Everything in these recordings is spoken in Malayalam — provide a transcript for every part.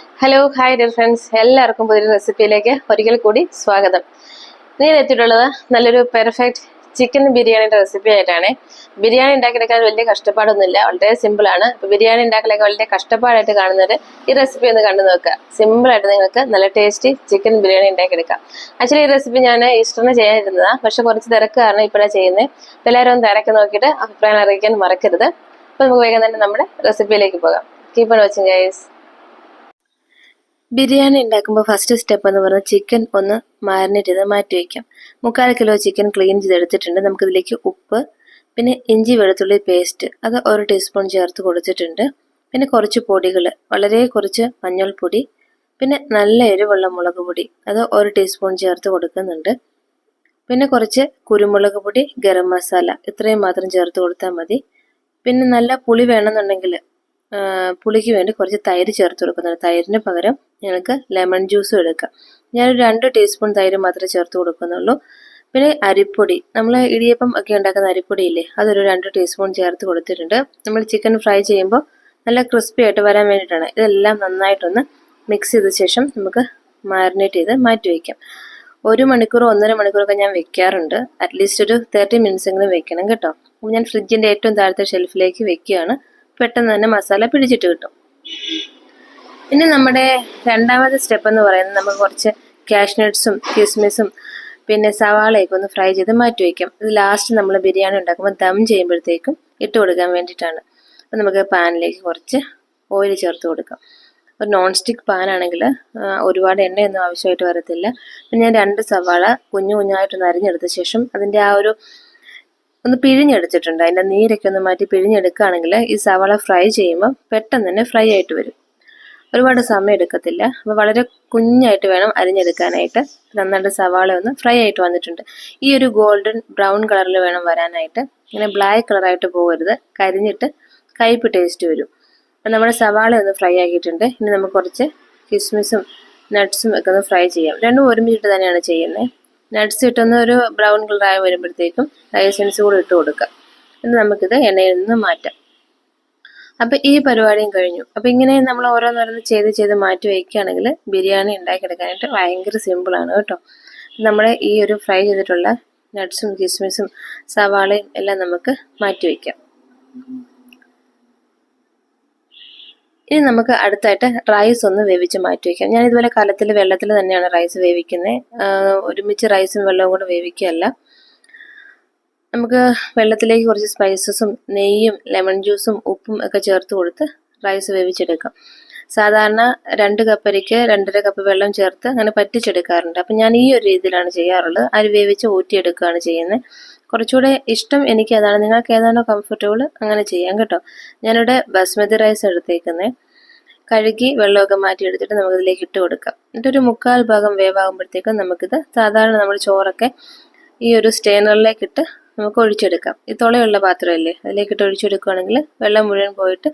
ഹലോ ഹായ് ഡിയർ ഫ്രണ്ട്സ്, എല്ലാവർക്കും പുതിയൊരു റെസിപ്പിയിലേക്ക് ഒരിക്കൽ കൂടി സ്വാഗതം. ഞാൻ എത്തിയിട്ടുള്ളത് നല്ലൊരു പെർഫെക്റ്റ് ചിക്കൻ ബിരിയാണിയുടെ റെസിപ്പി ആയിട്ടാണ്. ബിരിയാണി ഉണ്ടാക്കിയെടുക്കാൻ വലിയ കഷ്ടപ്പാടൊന്നുമില്ല, വളരെ സിമ്പിളാണ്. ഇപ്പോൾ ബിരിയാണി ഉണ്ടാക്കലൊക്കെ വളരെ കഷ്ടപ്പാടായിട്ട് കാണുന്നവർ ഈ റെസിപ്പി ഒന്ന് കണ്ടു നോക്കുക. സിമ്പിളായിട്ട് നിങ്ങൾക്ക് നല്ല ടേസ്റ്റി ചിക്കൻ ബിരിയാണി ഉണ്ടാക്കിയെടുക്കാം. ആക്ച്വലി ഈ റെസിപ്പി ഞാൻ ഈസ്റ്ററിന് ചെയ്യാനിരുന്നതാണ്, പക്ഷെ കുറച്ച് തിരക്ക് കാരണം ഇപ്പോഴാണ് ചെയ്യുന്നത്. എല്ലാവരും ഒന്ന് തിരക്ക് നോക്കിയിട്ട് അഭിപ്രായം അറിയിക്കാൻ മറക്കരുത്. അപ്പോൾ നമുക്ക് വേഗം തന്നെ നമ്മുടെ റെസിപ്പിയിലേക്ക് പോകാം. Keep on watching guys. Biryani ഉണ്ടാക്കുമ്പോൾ ഫസ്റ്റ് സ്റ്റെപ്പ് എന്ന് പറഞ്ഞാൽ ചിക്കൻ ഒന്ന് മാരിനേറ്റ് ചെയ്ത് മാറ്റി വയ്ക്കാം. 3/4 കിലോ ചിക്കൻ ക്ലീൻ ചെയ്തെടുത്തിട്ടുണ്ട്. നമുക്കിതിലേക്ക് ഉപ്പ്, പിന്നെ ഇഞ്ചി വെളുത്തുള്ളി പേസ്റ്റ് അത് 1 ടീസ്പൂൺ ചേർത്ത് കൊടുത്തിട്ടുണ്ട്. പിന്നെ കുറച്ച് പൊടികൾ, വളരെ കുറച്ച് മഞ്ഞൾപ്പൊടി, പിന്നെ നല്ല എരിവുള്ള മുളക് പൊടി അത് 1 ടീസ്പൂൺ ചേർത്ത് കൊടുക്കുന്നുണ്ട്. പിന്നെ കുറച്ച് കുരുമുളക് പൊടി, ഗരം മസാല ഇത്രയും മാത്രം ചേർത്ത് കൊടുത്താൽ മതി. പിന്നെ നല്ല പുളി വേണമെന്നുണ്ടെങ്കിൽ പുളിക്ക് വേണ്ടി കുറച്ച് തൈര് ചേർത്ത് കൊടുക്കുന്നുണ്ട്. തൈരിന് പകരം നിങ്ങൾക്ക് ലെമൺ ജ്യൂസും എടുക്കാം. ഞാനൊരു 2 ടീസ്പൂൺ തൈര് മാത്രമേ ചേർത്ത് കൊടുക്കുന്നുള്ളൂ. പിന്നെ അരിപ്പൊടി, നമ്മൾ ഇടിയപ്പം ഒക്കെ ഉണ്ടാക്കുന്ന അരിപ്പൊടി ഇല്ലേ, അതൊരു 2 ടീസ്പൂൺ ചേർത്ത് കൊടുത്തിട്ടുണ്ട്. നമ്മൾ ചിക്കൻ ഫ്രൈ ചെയ്യുമ്പോൾ നല്ല ക്രിസ്പി ആയിട്ട് വരാൻ വേണ്ടിയിട്ടാണ്. ഇതെല്ലാം നന്നായിട്ടൊന്ന് മിക്സ് ചെയ്ത ശേഷം നമുക്ക് മാരിനേറ്റ് ചെയ്ത് മാറ്റി വയ്ക്കാം. 1 മണിക്കൂറോ 1.5 മണിക്കൂറൊക്കെ ഞാൻ വെക്കാറുണ്ട്. അറ്റ്ലീസ്റ്റ് ഒരു 30 മിനിറ്റ്സ് എങ്കിലും വെക്കണം കേട്ടോ. അപ്പോൾ ഞാൻ ഫ്രിഡ്ജിൻ്റെ ഏറ്റവും താഴത്തെ ഷെൽഫിലേക്ക് വെക്കുകയാണ്. പെട്ടെന്ന് തന്നെ മസാല പിടിച്ചിട്ട് കിട്ടും. ഇനി നമ്മുടെ രണ്ടാമത്തെ സ്റ്റെപ്പ് എന്ന് പറയുന്നത് നമുക്ക് കുറച്ച് കാഷ്നട്ട്സും കിസ്മിസും പിന്നെ സവാളയൊക്കെ ഒന്ന് ഫ്രൈ ചെയ്ത് മാറ്റി വയ്ക്കാം. ഇത് ലാസ്റ്റ് നമ്മൾ ബിരിയാണി ഉണ്ടാക്കുമ്പോൾ ദം ചെയ്യുമ്പോഴത്തേക്കും ഇട്ട് കൊടുക്കാൻ വേണ്ടിയിട്ടാണ്. അപ്പോൾ നമുക്ക് പാനിലേക്ക് കുറച്ച് ഓയിൽ ചേർത്ത് കൊടുക്കാം. ഒരു നോൺ സ്റ്റിക്ക് പാനാണെങ്കിൽ ഒരുപാട് എണ്ണയൊന്നും ആവശ്യമായിട്ട് വരത്തില്ല. പിന്നെ ഞാൻ 2 സവാള കുഞ്ഞു കുഞ്ഞായിട്ടൊന്ന് അരിഞ്ഞെടുത്ത ശേഷം അതിൻ്റെ ആ ഒരു ഒന്ന് പിഴിഞ്ഞെടുത്തിട്ടുണ്ട്. അതിൻ്റെ നീരൊക്കെ ഒന്ന് മാറ്റി പിഴിഞ്ഞെടുക്കുകയാണെങ്കിൽ ഈ സവാള ഫ്രൈ ചെയ്യുമ്പോൾ പെട്ടെന്ന് തന്നെ ഫ്രൈ ആയിട്ട് വരും, ഒരുപാട് സമയം എടുക്കത്തില്ല. അപ്പോൾ വളരെ കുഞ്ഞായിട്ട് വേണം അരിഞ്ഞെടുക്കാനായിട്ട്. നന്നായിട്ട് സവാള ഒന്ന് ഫ്രൈ ആയിട്ട് വന്നിട്ടുണ്ട്. ഈ ഒരു ഗോൾഡൻ ബ്രൗൺ കളറിൽ വേണം വരാനായിട്ട്. ഇങ്ങനെ ബ്ലാക്ക് കളറായിട്ട് പോകരുത്, കരിഞ്ഞിട്ട് കയ്പ്പ് ടേസ്റ്റ് വരും. അപ്പം നമ്മുടെ സവാള ഒന്ന് ഫ്രൈ ആക്കിയിട്ടുണ്ട്. ഇനി നമുക്ക് കുറച്ച് കിസ്മിസും നട്ട്സും ഒക്കെ ഒന്ന് ഫ്രൈ ചെയ്യാം. രണ്ടും ഒരുമിച്ചിട്ട് തന്നെയാണ് ചെയ്യുന്നത്. നട്ട്സ് ഇട്ടൊന്ന് ഒരു ബ്രൗൺ കളറായി വരുമ്പോഴത്തേക്കും എസൻസ് കൂടെ ഇട്ട് കൊടുക്കാം. എന്നിട്ട് നമുക്കിത് എണ്ണയിൽ നിന്ന് മാറ്റാം. അപ്പം ഈ പരിപാടിയും കഴിഞ്ഞു. അപ്പം ഇങ്ങനെ നമ്മൾ ഓരോന്നോരോന്ന് ചെയ്ത് മാറ്റി വയ്ക്കുകയാണെങ്കിൽ ബിരിയാണി ഉണ്ടാക്കിയെടുക്കാനായിട്ട് ഭയങ്കര സിമ്പിളാണ് കേട്ടോ. നമ്മുടെ ഈ ഒരു ഫ്രൈ ചെയ്തിട്ടുള്ള നട്ട്സും കിസ്മിസും സവാളയും എല്ലാം നമുക്ക് മാറ്റി വയ്ക്കാം. ഇനി നമുക്ക് അടുത്തായിട്ട് റൈസ് ഒന്ന് വേവിച്ച് മാറ്റി വയ്ക്കാം. ഞാൻ ഇതുപോലെ കലത്തിൽ വെള്ളത്തിൽ തന്നെയാണ് റൈസ് വേവിക്കുന്നത്. ഒരുമിച്ച് റൈസും വെള്ളവും കൂടെ വേവിക്കുകയല്ല. നമുക്ക് വെള്ളത്തിലേക്ക് കുറച്ച് സ്പൈസസും നെയ്യും ലെമൺ ജ്യൂസും ഉപ്പും ഒക്കെ ചേർത്ത് കൊടുത്ത് റൈസ് വേവിച്ചെടുക്കാം. സാധാരണ 2 കപ്പ് അരിക്ക് 2.5 കപ്പ് വെള്ളം ചേർത്ത് അങ്ങനെ പറ്റിച്ചെടുക്കാറുണ്ട്. അപ്പം ഞാൻ ഈ ഒരു രീതിയിലാണ് ചെയ്യാറുള്ളത്. അരി വേവിച്ച് ഊറ്റിയെടുക്കുകയാണ് ചെയ്യുന്നത്. കുറച്ചുകൂടെ ഇഷ്ടം എനിക്ക് അതാണ്. നിങ്ങൾക്ക് ഏതാണോ കംഫർട്ടബിൾ അങ്ങനെ ചെയ്യാം കേട്ടോ. ഞാനിവിടെ ബസ്മതി റൈസ് എടുത്തേക്കുന്നത്. കഴുകി വെള്ളമൊക്കെ മാറ്റി എടുത്തിട്ട് നമുക്കിതിലേക്ക് ഇട്ട് കൊടുക്കാം. എന്നിട്ടൊരു 1/4 ഭാഗം വേവാകുമ്പോഴത്തേക്കും നമുക്കിത് സാധാരണ നമ്മൾ ചോറൊക്കെ ഈ ഒരു സ്റ്റെയിനറിലേക്ക് ഇട്ട് നമുക്ക് ഒഴിച്ചെടുക്കാം. ഈ തുളയുള്ള പാത്രമല്ലേ, അതിലേക്കിട്ട് ഒഴിച്ചെടുക്കുകയാണെങ്കിൽ വെള്ളം മുഴുവൻ പോയിട്ട്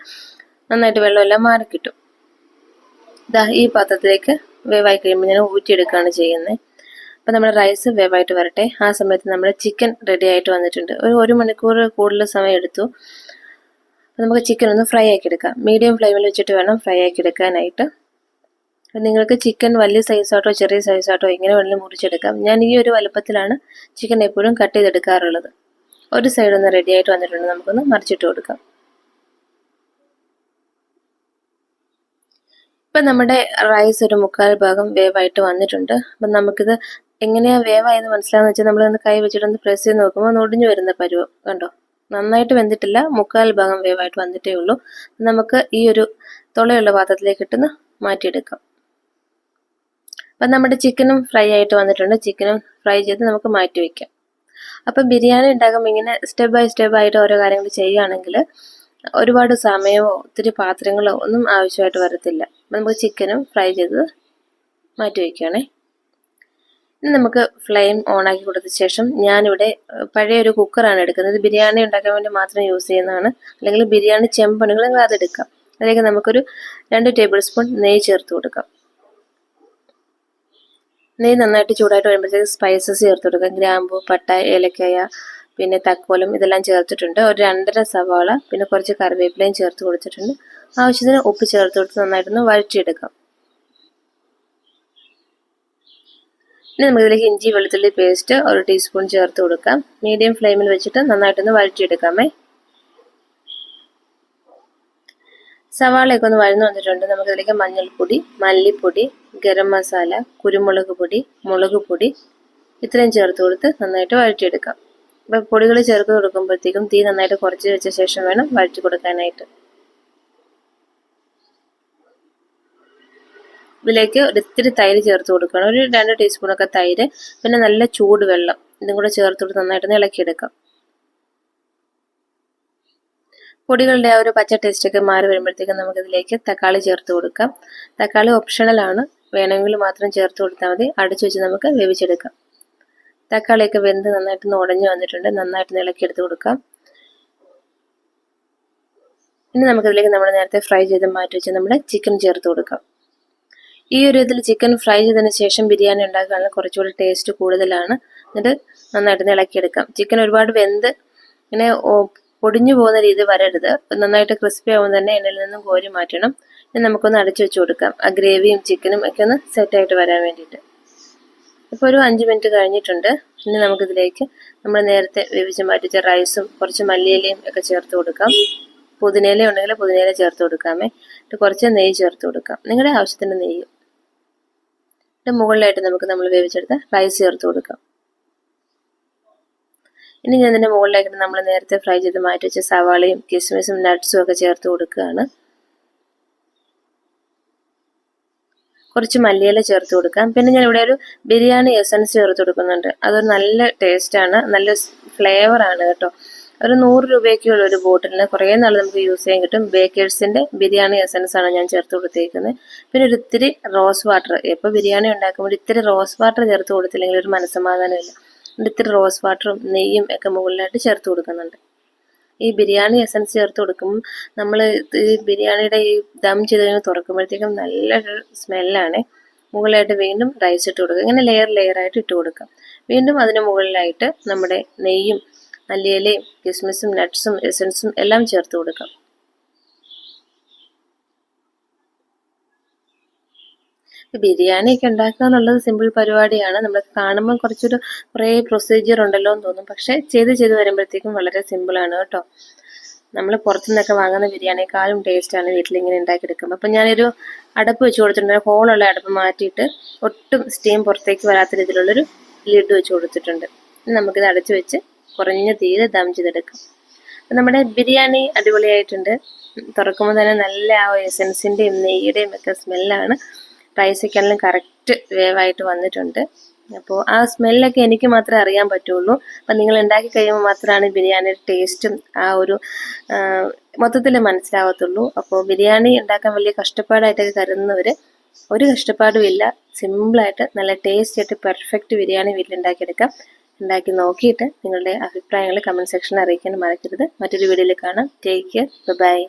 നന്നായിട്ട് വെള്ളമെല്ലാം മാറി കിട്ടും. ഇതാ ഈ പാത്രത്തിലേക്ക് വേവായി കഴിയുമ്പോൾ ഞാൻ ഊറ്റിയെടുക്കുകയാണ് ചെയ്യുന്നത്. അപ്പം നമ്മുടെ റൈസ് വേവായിട്ട് വരട്ടെ. ആ സമയത്ത് നമ്മുടെ ചിക്കൻ റെഡി ആയിട്ട് വന്നിട്ടുണ്ട്. ഒരു 1 മണിക്കൂർ കൂടുതൽ സമയം എടുത്തു. അപ്പം നമുക്ക് ചിക്കൻ ഒന്ന് ഫ്രൈ ആക്കി എടുക്കാം. മീഡിയം ഫ്ലെയിമിൽ വെച്ചിട്ട് വേണം ഫ്രൈ ആക്കി എടുക്കാനായിട്ട്. നിങ്ങൾക്ക് ചിക്കൻ വലിയ സൈസായിട്ടോ ചെറിയ സൈസായിട്ടോ എങ്ങനെ വേണമെങ്കിലും മുറിച്ചെടുക്കാം. ഞാൻ ഈ ഒരു വലുപ്പത്തിലാണ് ചിക്കൻ എപ്പോഴും കട്ട് ചെയ്തെടുക്കാറുള്ളത്. ഒരു സൈഡ് ഒന്ന് റെഡി ആയിട്ട് വന്നിട്ടുണ്ട്. നമുക്കൊന്ന് മറിച്ചിട്ട് കൊടുക്കാം. ഇപ്പം നമ്മുടെ റൈസ് ഒരു 1/4 ഭാഗം വേവായിട്ട് വന്നിട്ടുണ്ട്. അപ്പം നമുക്കിത് എങ്ങനെയാണ് വേവായെന്ന് മനസ്സിലാകുന്ന വെച്ചാൽ നമ്മളൊന്ന് കൈ വെച്ചിട്ടൊന്ന് പ്രസ് ചെയ്ത് നോക്കുമ്പോൾ ഒന്ന് ഒടിഞ്ഞു വരുന്ന പരുവം കണ്ടോ. നന്നായിട്ട് വെന്തിട്ടില്ല, 1/4 ഭാഗം വേവായിട്ട് വന്നിട്ടേ ഉള്ളൂ. നമുക്ക് ഈ ഒരു തുളയുള്ള പാത്രത്തിലേക്ക് ഇട്ടൊന്ന് മാറ്റിയെടുക്കാം. അപ്പം നമ്മുടെ ചിക്കനും ഫ്രൈ ആയിട്ട് വന്നിട്ടുണ്ട്. ചിക്കനും ഫ്രൈ ചെയ്ത് നമുക്ക് മാറ്റി വയ്ക്കാം. അപ്പം ബിരിയാണി ഉണ്ടാക്കുമ്പോൾ ഇങ്ങനെ സ്റ്റെപ്പ് ബൈ സ്റ്റെപ്പ് ആയിട്ട് ഓരോ കാര്യങ്ങൾ ചെയ്യുകയാണെങ്കിൽ ഒരുപാട് സമയമോ ഒത്തിരി പാത്രങ്ങളോ ഒന്നും ആവശ്യമായിട്ട് വരത്തില്ല. നമുക്ക് ചിക്കനും ഫ്രൈ ചെയ്ത് മാറ്റി വയ്ക്കുകയാണേ. ഇനി നമുക്ക് ഫ്ലെയിം ഓണാക്കി കൊടുത്ത ശേഷം ഞാനിവിടെ പഴയ ഒരു കുക്കറാണ് എടുക്കുന്നത്. ബിരിയാണി ഉണ്ടാക്കാൻ വേണ്ടി മാത്രം യൂസ് ചെയ്യുന്നതാണ്. അല്ലെങ്കിൽ ബിരിയാണി ചെമ്പുണ്ടെങ്കിൽ നിങ്ങൾ അതെടുക്കാം. അതിലേക്ക് നമുക്കൊരു 2 ടേബിൾ സ്പൂൺ നെയ്യ് ചേർത്ത് കൊടുക്കാം. നെയ്യ് നന്നായിട്ട് ചൂടായിട്ട് വരുമ്പോഴത്തേക്ക് സ്പൈസസ് ചേർത്ത് കൊടുക്കാം. ഗ്രാമ്പു, പട്ട, ഏലക്കായ, പിന്നെ തക്കോലം ഇതെല്ലാം ചേർത്തിട്ടുണ്ട്. ഒരു 2.5 സവാള, പിന്നെ കുറച്ച് കറിവേപ്പിലയും ചേർത്ത് കൊടുത്തിട്ടുണ്ട്. ആവശ്യത്തിന് ഉപ്പ് ചേർത്ത് കൊടുത്ത് നന്നായിട്ടൊന്ന് വഴറ്റിയെടുക്കാം. ഇനി നമുക്കിതിലേക്ക് ഇഞ്ചി വെളുത്തുള്ളി പേസ്റ്റ് 1 ടീസ്പൂൺ ചേർത്ത് കൊടുക്കാം. മീഡിയം ഫ്ലെയിമിൽ വെച്ചിട്ട് നന്നായിട്ടൊന്ന് വഴറ്റിയെടുക്കാമേ. സവാളയൊക്കെ ഒന്ന് വഴന്നു വന്നിട്ടുണ്ട്. നമുക്കിതിലേക്ക് മഞ്ഞൾപ്പൊടി, മല്ലിപ്പൊടി, ഗരം മസാല, കുരുമുളക് പൊടി, മുളക് പൊടി ഇത്രയും ചേർത്ത് കൊടുത്ത് നന്നായിട്ട് വഴറ്റിയെടുക്കാം. അപ്പോൾ പൊടികൾ ചേർത്ത് കൊടുക്കുമ്പോഴത്തേക്കും തീ നന്നായിട്ട് കുറച്ച് വെച്ച ശേഷം വേണം വഴറ്റി കൊടുക്കാനായിട്ട്. ഇതിലേക്ക് ഒരിത്തിരി തൈര് ചേർത്ത് കൊടുക്കണം. ഒരു 2 ടീസ്പൂണൊക്കെ തൈര്, പിന്നെ നല്ല ചൂട് വെള്ളം ഇതും കൂടെ ചേർത്ത് കൊടുത്ത് നന്നായിട്ട് ഇളക്കിയെടുക്കാം. പൊടികളുടെ ആ ഒരു പച്ച ടേസ്റ്റൊക്കെ മാറി വരുമ്പോഴത്തേക്കും നമുക്കിതിലേക്ക് തക്കാളി ചേർത്ത് കൊടുക്കാം. തക്കാളി ഓപ്ഷണലാണ്, വേണമെങ്കിൽ മാത്രം ചേർത്ത് കൊടുത്താൽ മതി. അടച്ചു വെച്ച് നമുക്ക് വേവിച്ചെടുക്കാം. തക്കാളിയൊക്കെ വെന്ത് നന്നായിട്ട് ഉടഞ്ഞു വന്നിട്ടുണ്ട്. നന്നായിട്ട് ഇളക്കിയെടുത്ത് കൊടുക്കാം. ഇനി നമുക്കിതിലേക്ക് നമ്മൾ നേരത്തെ ഫ്രൈ ചെയ്ത് മാറ്റി വെച്ച് നമ്മുടെ ചിക്കൻ ചേർത്ത് കൊടുക്കാം. ഈ ഒരു ഇതിൽ ചിക്കൻ ഫ്രൈ ചെയ്തതിന് ശേഷം ബിരിയാണി ഉണ്ടാക്കാനുള്ള കുറച്ചുകൂടി ടേസ്റ്റ് കൂടുതലാണ്. എന്നിട്ട് നന്നായിട്ട് ഇളക്കിയെടുക്കാം. ചിക്കൻ ഒരുപാട് വെന്ത് ഇങ്ങനെ പൊടിഞ്ഞു പോകുന്ന രീതി വരരുത്. നന്നായിട്ട് ക്രിസ്പി ആവുമ്പോൾ തന്നെ എണ്ണയിൽ നിന്നും കോരി മാറ്റണം. ഇനി നമുക്കൊന്ന് അടച്ചു വെച്ച് കൊടുക്കാം. ആ ഗ്രേവിയും ചിക്കനും ഒക്കെ ഒന്ന് സെറ്റായിട്ട് വരാൻ വേണ്ടിയിട്ട്. ഇപ്പോൾ ഒരു 5 മിനിറ്റ് കഴിഞ്ഞിട്ടുണ്ട്. ഇനി നമുക്കിതിലേക്ക് നമ്മൾ നേരത്തെ വേവിച്ച് മാറ്റിച്ച റൈസും കുറച്ച് മല്ലിയിലയും ഒക്കെ ചേർത്ത് കൊടുക്കാം. പുതിനയില ഉണ്ടെങ്കിൽ പുതിനയില ചേർത്ത് കൊടുക്കാമേ. കുറച്ച് നെയ്യ് ചേർത്ത് കൊടുക്കാം, നിങ്ങളുടെ ആവശ്യത്തിന് നെയ്യ്. മുകളിലായിട്ട് നമുക്ക് നമ്മൾ വേവിച്ചെടുത്ത റൈസ് ചേർത്ത് കൊടുക്കാം. ഇനി ഞാൻ ഇതിൻ്റെ മുകളിലായിട്ട് നമ്മൾ നേരത്തെ ഫ്രൈ ചെയ്ത് മാറ്റി വെച്ച സവാളയും കിസ്മിസും നട്ട്സും ഒക്കെ ചേർത്ത് കൊടുക്കുകയാണ്. കുറച്ച് മല്ലിയില ചേർത്ത് കൊടുക്കാം. പിന്നെ ഞാൻ ഇവിടെ ഒരു ബിരിയാണി എസൻസ് ചേർത്ത് കൊടുക്കുന്നുണ്ട്. അതൊരു നല്ല ടേസ്റ്റാണ്, നല്ല ഫ്ലേവറാണ് കേട്ടോ. ഒരു 100 രൂപയ്ക്കുള്ള ഒരു ബോട്ടിലിന് കുറേ നാൾ നമുക്ക് യൂസ് ചെയ്യാൻ കിട്ടും. ബേക്കേഴ്സിൻ്റെ ബിരിയാണി എസൻസ് ആണ് ഞാൻ ചേർത്ത് കൊടുത്തേക്കുന്നത്. പിന്നെ ഒരു ഇത്തിരി റോസ് വാട്ടർ, ഇപ്പോൾ ബിരിയാണി ഉണ്ടാക്കുമ്പോൾ ഇത്തിരി റോസ് വാട്ടർ ചേർത്ത് കൊടുത്തില്ലെങ്കിൽ ഒരു മനസ്സമാധാനമില്ല. ഇത്തിരി റോസ് വാട്ടറും നെയ്യും ഒക്കെ മുകളിലായിട്ട് ചേർത്ത് കൊടുക്കുന്നുണ്ട്. ഈ ബിരിയാണി എസൻസ് ചേർത്ത് കൊടുക്കുമ്പോൾ നമ്മൾ ഈ ബിരിയാണിയുടെ ഈ ദം ചെയ്ത് കഴിഞ്ഞ് തുറക്കുമ്പോഴത്തേക്കും നല്ലൊരു സ്മെല്ലാണ്. മുകളിലായിട്ട് വീണ്ടും റൈസ് ഇട്ട് കൊടുക്കുക. ഇങ്ങനെ ലെയറായിട്ട് ഇട്ട് കൊടുക്കാം. വീണ്ടും അതിന് മുകളിലായിട്ട് നമ്മുടെ നെയ്യും മല്ലിയിലയും കിസ്മിസും നട്ട്സും എസൻസും എല്ലാം ചേർത്ത് കൊടുക്കാം. ബിരിയാണിയൊക്കെ ഉണ്ടാക്കുക എന്നുള്ളത് സിമ്പിൾ പരിപാടിയാണ്. നമ്മൾ കാണുമ്പോൾ കുറേ പ്രൊസീജിയർ ഉണ്ടല്ലോ എന്ന് തോന്നും. പക്ഷേ ചെയ്ത് വരുമ്പോഴത്തേക്കും വളരെ സിമ്പിളാണ് കേട്ടോ. നമ്മൾ പുറത്തുനിന്നൊക്കെ വാങ്ങുന്ന ബിരിയാണിയെക്കാളും ടേസ്റ്റാണ് വീട്ടിലിങ്ങനെ ഉണ്ടാക്കിയെടുക്കുമ്പോൾ. അപ്പം ഞാനൊരു അടപ്പ് വെച്ച് കൊടുത്തിട്ടുണ്ട്. ഹോളുള്ള അടപ്പ് മാറ്റിയിട്ട് ഒട്ടും സ്റ്റീം പുറത്തേക്ക് വരാത്ത രീതിയിലുള്ളൊരു ലിഡ് വെച്ച് കൊടുത്തിട്ടുണ്ട്. നമുക്കിത് അടച്ചു വെച്ച് കുറഞ്ഞ തീയിൽ ദം ചെയ്തെടുക്കാം. അപ്പം നമ്മുടെ ബിരിയാണി അടിപൊളിയായിട്ടുണ്ട്. തുറക്കുമ്പോൾ തന്നെ നല്ല ആ എസൻസിൻ്റെയും നെയ്യുടെയും ഒക്കെ സ്മെല്ലാണ്. റൈസൊക്കെയാണെങ്കിലും കറക്റ്റ് വേവായിട്ട് വന്നിട്ടുണ്ട്. അപ്പോൾ ആ സ്മെല്ലൊക്കെ എനിക്ക് മാത്രമേ അറിയാൻ പറ്റുള്ളൂ. അപ്പം നിങ്ങൾ ഉണ്ടാക്കി കഴിയുമ്പോൾ മാത്രമാണ് ബിരിയാണിയുടെ ടേസ്റ്റും ആ ഒരു മൊത്തത്തിൽ മനസ്സിലാവത്തുള്ളൂ. അപ്പോൾ ബിരിയാണി ഉണ്ടാക്കാൻ വലിയ കഷ്ടപ്പാടായിട്ടൊക്കെ കരുതുന്നവർ ഒരു കഷ്ടപ്പാടും ഇല്ല. സിമ്പിളായിട്ട് നല്ല ടേസ്റ്റ് ആയിട്ട് പെർഫെക്റ്റ് ബിരിയാണി വീട്ടിലുണ്ടാക്കിയെടുക്കാം. ഉണ്ടാക്കി നോക്കിയിട്ട് നിങ്ങളുടെ അഭിപ്രായങ്ങൾ കമൻറ്റ് സെക്ഷനിൽ അറിയിക്കാൻ മറക്കരുത്. മറ്റൊരു വീഡിയോയിൽ കാണാം. Take care. ബൈ.